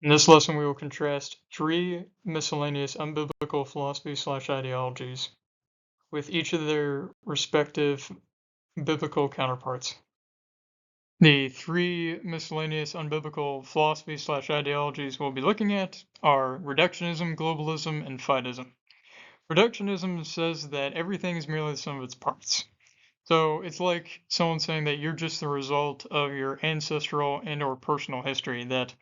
In this lesson, we will contrast three miscellaneous unbiblical philosophies/ideologies with each of their respective biblical counterparts. The three miscellaneous unbiblical philosophies/ideologies we'll be looking at are reductionism, globalism, and Fideism. Reductionism says that everything is merely the sum of its parts. So it's like someone saying that you're just the result of your ancestral and/or personal history, that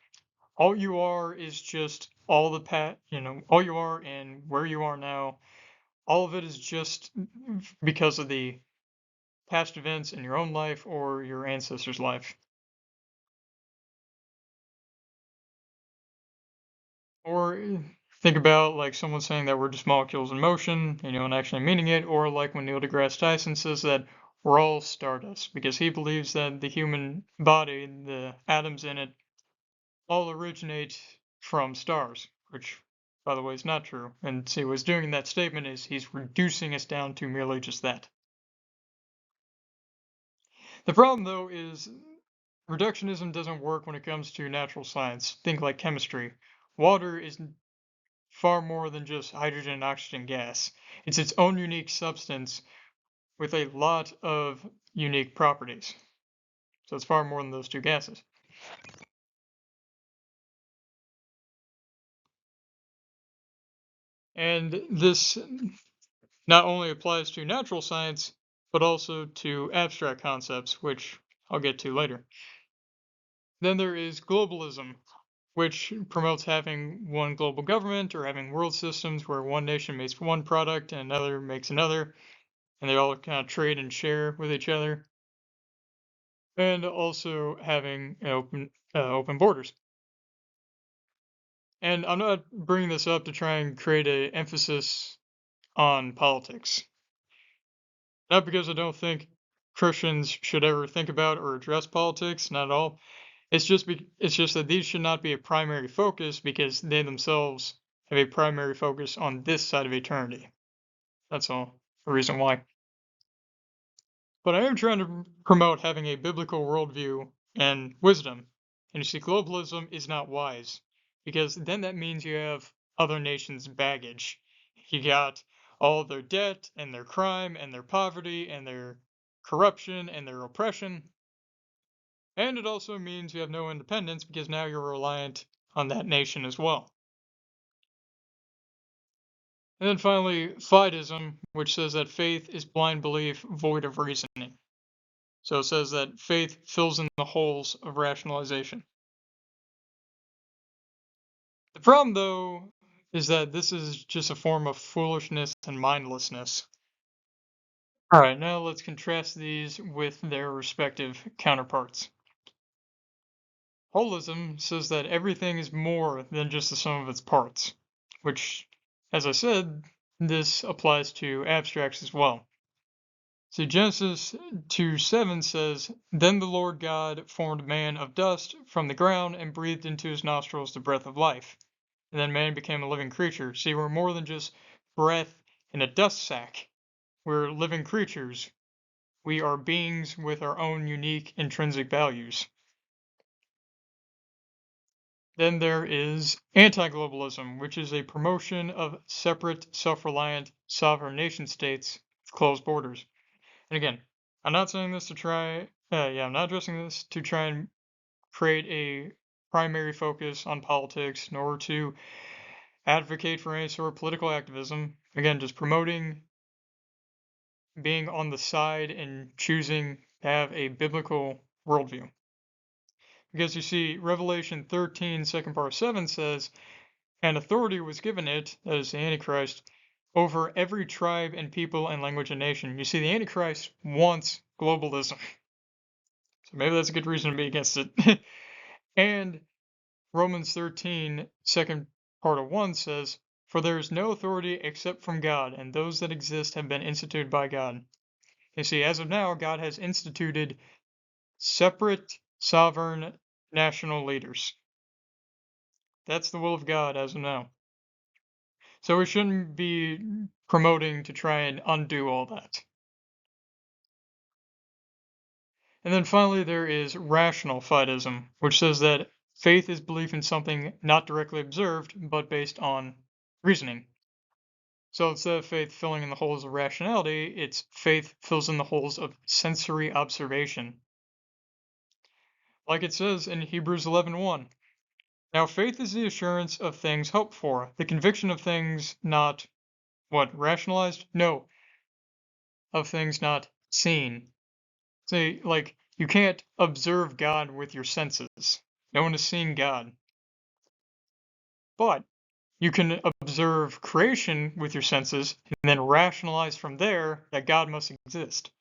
all you are is just all all you are and where you are now. All of it is just because of the past events in your own life or your ancestors' life. Or think about like someone saying that we're just molecules in motion, and actually meaning it, or like when Neil deGrasse Tyson says that we're all stardust, because he believes that the human body, the atoms in it, all originate from stars, which, by the way, is not true. And see, what's doing in that statement is he's reducing us down to merely just that. The problem, though, is reductionism doesn't work when it comes to natural science. Think like chemistry. Water is far more than just hydrogen and oxygen gas. It's its own unique substance with a lot of unique properties. So it's far more than those two gases. And this not only applies to natural science, but also to abstract concepts, which I'll get to later. Then there is globalism, which promotes having one global government or having world systems where one nation makes one product and another makes another, and they all kind of trade and share with each other, and also having open borders. And I'm not bringing this up to try and create an emphasis on politics. Not because I don't think Christians should ever think about or address politics, not at all. It's just that these should not be a primary focus because they themselves have a primary focus on this side of eternity. That's all. The reason why. But I am trying to promote having a biblical worldview and wisdom. And you see, globalism is not wise, because then that means you have other nations' baggage. You got all their debt and their crime and their poverty and their corruption and their oppression. And it also means you have no independence because now you're reliant on that nation as well. And then finally, Fideism, which says that faith is blind belief void of reasoning. So it says that faith fills in the holes of rationalization. The problem, though, is that this is just a form of foolishness and mindlessness. All right, now let's contrast these with their respective counterparts. Holism says that everything is more than just the sum of its parts, which, as I said, this applies to abstracts as well. So Genesis 2:7 says, "Then the Lord God formed man of dust from the ground and breathed into his nostrils the breath of life. And then man became a living creature." See, we're more than just breath in a dust sack. We're living creatures. We are beings with our own unique intrinsic values. Then there is anti-globalism, which is a promotion of separate, self-reliant, sovereign nation-states with closed borders. And again, I'm not saying this to I'm not addressing this to try and create a primary focus on politics, nor to advocate for any sort of political activism. Again, just promoting being on the side and choosing to have a biblical worldview. Because you see, Revelation 13, second part 7 says, "And authority was given it," that is the Antichrist, "over every tribe and people and language and nation." You see, the Antichrist wants globalism. So maybe that's a good reason to be against it. And Romans 13, second part of 1 says, "For there is no authority except from God, and those that exist have been instituted by God." You see, as of now, God has instituted separate, sovereign, national leaders. That's the will of God as of now. So we shouldn't be promoting to try and undo all that. And then finally, there is rational Fideism, which says that faith is belief in something not directly observed, but based on reasoning. So instead of faith filling in the holes of rationality, it's faith fills in the holes of sensory observation. Like it says in Hebrews 11:1. Now faith is the assurance of things hoped for, the conviction of things not, what, rationalized? No, of things not seen. Say, like, you can't observe God with your senses. No one has seen God. But you can observe creation with your senses and then rationalize from there that God must exist.